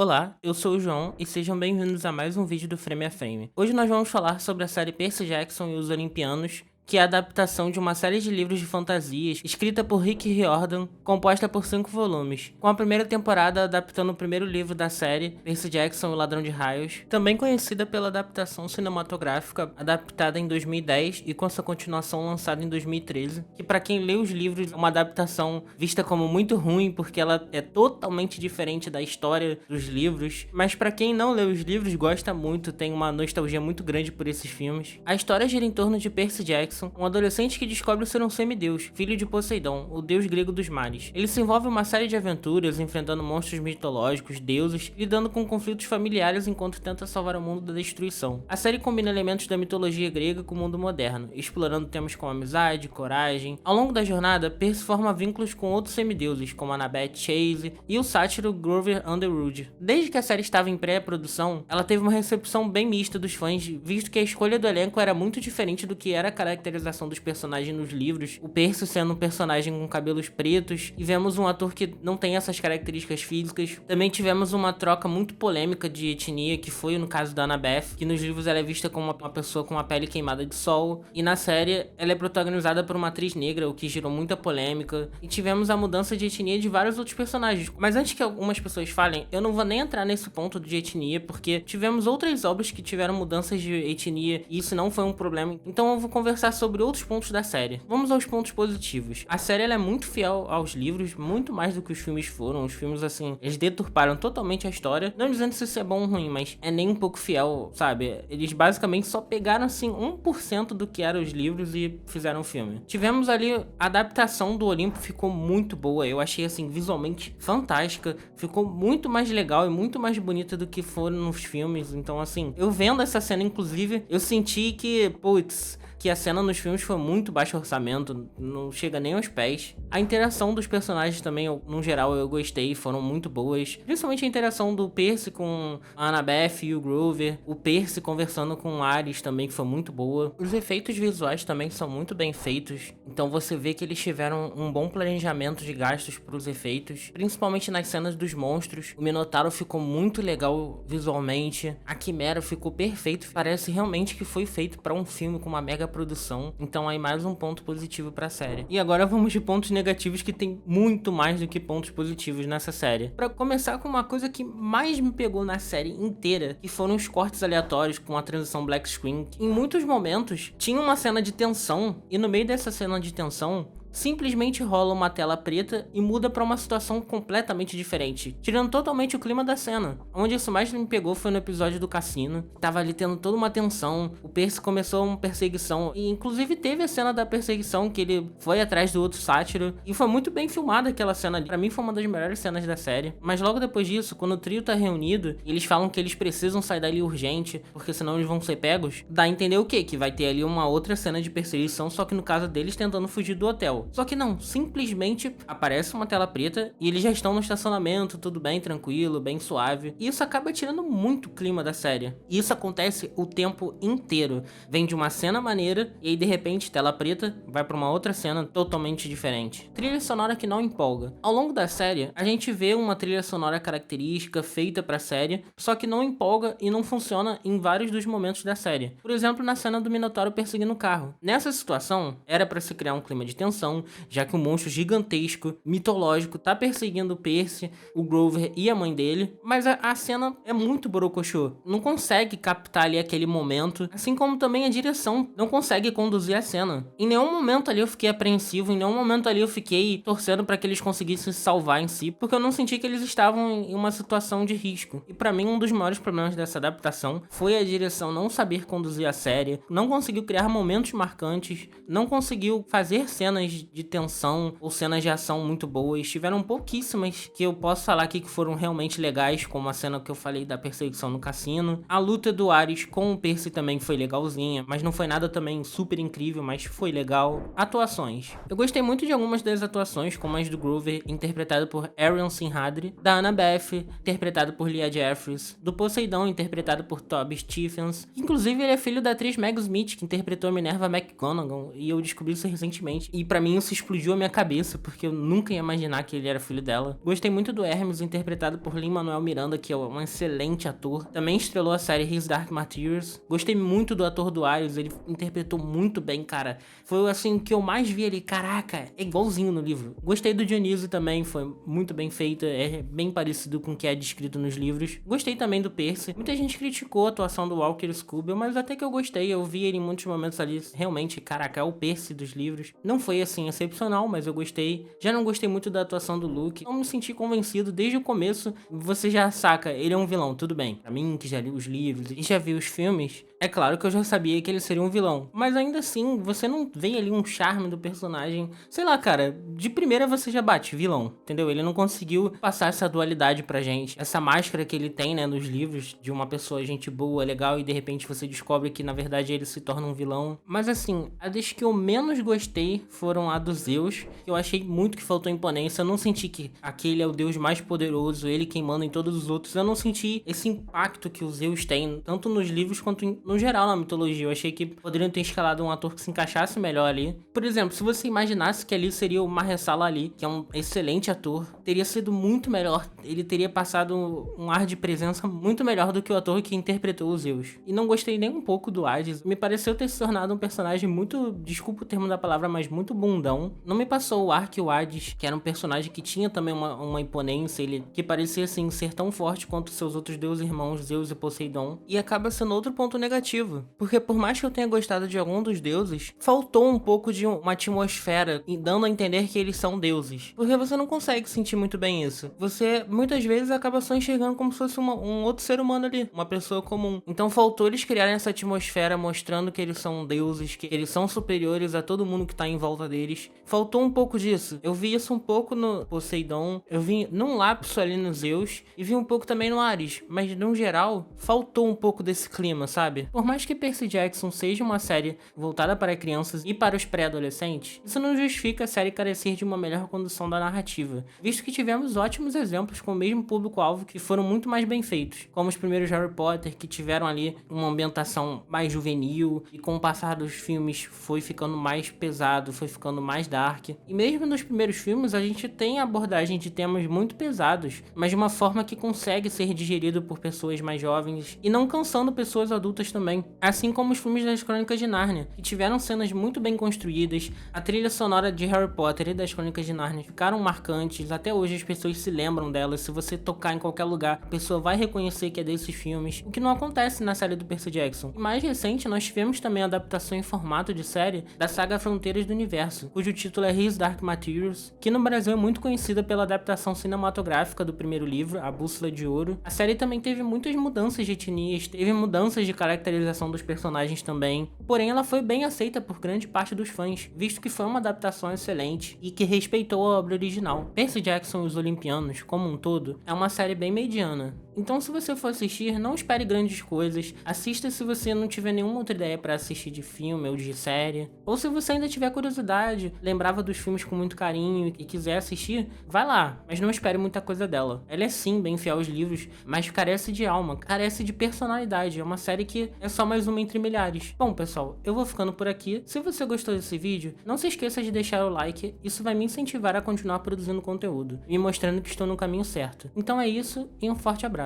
Olá, eu sou o João e sejam bem-vindos a mais um vídeo do Frame a Frame. Hoje nós vamos falar sobre a série Percy Jackson e os Olimpianos, que é a adaptação de uma série de livros de fantasias escrita por Rick Riordan, composta por 5 volumes, com a primeira temporada adaptando o primeiro livro da série, Percy Jackson e o Ladrão de Raios, também conhecida pela adaptação cinematográfica adaptada em 2010 e com sua continuação lançada em 2013, que para quem lê os livros é uma adaptação vista como muito ruim porque ela é totalmente diferente da história dos livros, mas para quem não lê os livros gosta muito, tem uma nostalgia muito grande por esses filmes. A história gira em torno de Percy Jackson, um adolescente que descobre ser um semideus, filho de Poseidon, o deus grego dos mares. Ele se envolve em uma série de aventuras, enfrentando monstros mitológicos, deuses, e lidando com conflitos familiares enquanto tenta salvar o mundo da destruição. A série combina elementos da mitologia grega com o mundo moderno, explorando temas como amizade, coragem. Ao longo da jornada, Percy forma vínculos com outros semideuses, como Annabeth Chase e o sátiro Grover Underwood. Desde que a série estava em pré-produção, ela teve uma recepção bem mista dos fãs, visto que a escolha do elenco era muito diferente do que era a caracterização dos personagens nos livros, o Percy sendo um personagem com cabelos pretos, e vemos um ator que não tem essas características físicas. Também tivemos uma troca muito polêmica de etnia, que foi no caso da Annabeth, que nos livros ela é vista como uma pessoa com a pele queimada de sol, e na série ela é protagonizada por uma atriz negra, o que gerou muita polêmica, e tivemos a mudança de etnia de vários outros personagens. Mas antes que algumas pessoas falem, eu não vou nem entrar nesse ponto de etnia, porque tivemos outras obras que tiveram mudanças de etnia, e isso não foi um problema, então eu vou conversar sobre outros pontos da série. Vamos aos pontos positivos. A série ela é muito fiel aos livros, muito mais do que os filmes foram. Os filmes, assim, eles deturparam totalmente a história, não dizendo se isso é bom ou ruim, mas é nem um pouco fiel, sabe? Eles basicamente só pegaram, assim, 1% do que eram os livros e fizeram o filme. Tivemos ali, a adaptação do Olimpo ficou muito boa, eu achei, assim, visualmente fantástica, ficou muito mais legal e muito mais bonita do que foram nos filmes, então, assim, eu vendo essa cena, inclusive, eu senti que, putz, que a cena nos filmes foi muito baixo orçamento, não chega nem aos pés. A interação dos personagens também, no geral, eu gostei, foram muito boas. Principalmente a interação do Percy com a Annabeth e o Grover, o Percy conversando com o Ares também, que foi muito boa. Os efeitos visuais também são muito bem feitos, então você vê que eles tiveram um bom planejamento de gastos para os efeitos, principalmente nas cenas dos monstros. O Minotauro ficou muito legal visualmente, a Quimera ficou perfeito, parece realmente que foi feito para um filme com uma mega produção, então aí mais um ponto positivo pra série. E agora vamos de pontos negativos, que tem muito mais do que pontos positivos nessa série. Pra começar com uma coisa que mais me pegou na série inteira, que foram os cortes aleatórios com a transição black screen. Em muitos momentos tinha uma cena de tensão, e no meio dessa cena de tensão simplesmente rola uma tela preta e muda pra uma situação completamente diferente, tirando totalmente o clima da cena. Onde isso mais me pegou foi no episódio do cassino. Tava ali tendo toda uma tensão, o Percy começou uma perseguição, e inclusive teve a cena da perseguição que ele foi atrás do outro sátiro, e foi muito bem filmada aquela cena ali. Pra mim foi uma das melhores cenas da série. Mas logo depois disso, quando o trio tá reunido, eles falam que eles precisam sair dali urgente, porque senão eles vão ser pegos, dá a entender o quê? Que vai ter ali uma outra cena de perseguição, só que no caso deles tentando fugir do hotel. Só que não, simplesmente aparece uma tela preta e eles já estão no estacionamento, tudo bem tranquilo, bem suave. E isso acaba tirando muito o clima da série. E isso acontece o tempo inteiro. Vem de uma cena maneira e aí de repente tela preta vai pra uma outra cena totalmente diferente. Trilha sonora que não empolga. Ao longo da série, a gente vê uma trilha sonora característica feita pra série, só que não empolga e não funciona em vários dos momentos da série. Por exemplo, na cena do Minotauro perseguindo o carro. Nessa situação, era pra se criar um clima de tensão, já que um monstro gigantesco, mitológico, tá perseguindo o Percy, o Grover e a mãe dele, mas a cena é muito borocochô, não consegue captar ali aquele momento, assim como também a direção não consegue conduzir a cena. Em nenhum momento ali eu fiquei apreensivo, em nenhum momento ali eu fiquei torcendo pra que eles conseguissem se salvar em si, porque eu não senti que eles estavam em uma situação de risco. E pra mim um dos maiores problemas dessa adaptação foi a direção não saber conduzir a série, não conseguiu criar momentos marcantes, não conseguiu fazer cenas de tensão ou cenas de ação muito boas. Tiveram pouquíssimas que eu posso falar aqui que foram realmente legais, como a cena que eu falei da perseguição no cassino. A luta do Ares com o Percy também foi legalzinha, mas não foi nada também super incrível, mas foi legal. Atuações. Eu gostei muito de algumas das atuações, como as do Grover, interpretado por Arion Sinhadri, da Annabeth, interpretado por Leah Jeffries, do Poseidon, interpretado por Toby Stephens. Inclusive, ele é filho da atriz Meg Smith, que interpretou a Minerva McGonagall, e eu descobri isso recentemente. E pra mim mim isso explodiu a minha cabeça, porque eu nunca ia imaginar que ele era filho dela. Gostei muito do Hermes, interpretado por Lin-Manuel Miranda, que é um excelente ator. Também estrelou a série His Dark Materials. Gostei muito do ator do Arius, ele interpretou muito bem, cara. Foi assim que eu mais vi ali, caraca, é igualzinho no livro. Gostei do Dionísio também, foi muito bem feito, é bem parecido com o que é descrito nos livros. Gostei também do Percy. Muita gente criticou a atuação do Walker Scobell, mas até que eu gostei, eu vi ele em muitos momentos ali, realmente, caraca, é o Percy dos livros. Não foi assim excepcional, mas eu gostei. Já não gostei muito da atuação do Luke, não me senti convencido desde o começo. Você já saca, ele é um vilão, tudo bem. Pra mim, que já li os livros e já vi os filmes, é claro que eu já sabia que ele seria um vilão, mas ainda assim, você não vê ali um charme do personagem. Sei lá, cara, de primeira você já bate, vilão, entendeu? Ele não conseguiu passar essa dualidade pra gente, essa máscara que ele tem, né, nos livros, de uma pessoa gente boa, legal, e de repente você descobre que na verdade ele se torna um vilão. Mas assim, as que eu menos gostei foram a dos Zeus, que eu achei muito que faltou imponência. Eu não senti que aquele é o deus mais poderoso, ele quem manda em todos os outros. Eu não senti esse impacto que os Zeus têm, tanto nos livros quanto no geral na mitologia. Eu achei que poderiam ter escalado um ator que se encaixasse melhor ali. Por exemplo, se você imaginasse que ali seria o Mahershala Ali, que é um excelente ator, teria sido muito melhor. Ele teria passado um ar de presença muito melhor do que o ator que interpretou os Zeus. E não gostei nem um pouco do Hades. Me pareceu ter se tornado um personagem muito, desculpa o termo da palavra, mas muito bundão. Não me passou o ar que o Hades, que era um personagem que tinha também uma imponência, ele que parecia assim ser tão forte quanto seus outros deuses irmãos, Zeus e Poseidon. E acaba sendo outro ponto negativo, porque por mais que eu tenha gostado de algum dos deuses, faltou um pouco de uma atmosfera, dando a entender que eles são deuses. Porque você não consegue sentir muito bem isso. Você muitas vezes acaba só enxergando como se fosse um outro ser humano ali, uma pessoa comum. Então faltou eles criarem essa atmosfera mostrando que eles são deuses, que eles são superiores a todo mundo que tá em volta deles. Faltou um pouco disso. Eu vi isso um pouco no Poseidon, eu vi num lapso ali no Zeus, e vi um pouco também no Ares, mas no geral, faltou um pouco desse clima, sabe? Por mais que Percy Jackson seja uma série voltada para crianças e para os pré-adolescentes, isso não justifica a série carecer de uma melhor condução da narrativa, visto que tivemos ótimos exemplos com o mesmo público-alvo que foram muito mais bem feitos, como os primeiros Harry Potter, que tiveram ali uma ambientação mais juvenil, e com o passar dos filmes foi ficando mais pesado, foi ficando mais dark. E mesmo nos primeiros filmes a gente tem a abordagem de temas muito pesados, mas de uma forma que consegue ser digerido por pessoas mais jovens e não cansando pessoas adultas também. Assim como os filmes das Crônicas de Nárnia, que tiveram cenas muito bem construídas, a trilha sonora de Harry Potter e das Crônicas de Nárnia ficaram marcantes, até hoje as pessoas se lembram delas, se você tocar em qualquer lugar, a pessoa vai reconhecer que é desses filmes, o que não acontece na série do Percy Jackson. E mais recente, nós tivemos também a adaptação em formato de série da saga Fronteiras do Universo, cujo título é His Dark Materials, que no Brasil é muito conhecida pela adaptação cinematográfica do primeiro livro, A Bússola de Ouro. A série também teve muitas mudanças de etnias, teve mudanças de caracterização dos personagens também, porém ela foi bem aceita por grande parte dos fãs, visto que foi uma adaptação excelente e que respeitou a obra original. Percy Jackson e os Olimpianos, como um todo, é uma série bem mediana. Então se você for assistir, não espere grandes coisas, assista se você não tiver nenhuma outra ideia para assistir de filme ou de série, ou se você ainda tiver curiosidade, lembrava dos filmes com muito carinho e quiser assistir, vai lá, mas não espere muita coisa dela. Ela é sim bem fiel aos livros, mas carece de alma, carece de personalidade, é uma série que é só mais uma entre milhares. Bom pessoal, eu vou ficando por aqui. Se você gostou desse vídeo, não se esqueça de deixar o like, isso vai me incentivar a continuar produzindo conteúdo, me mostrando que estou no caminho certo. Então é isso e um forte abraço.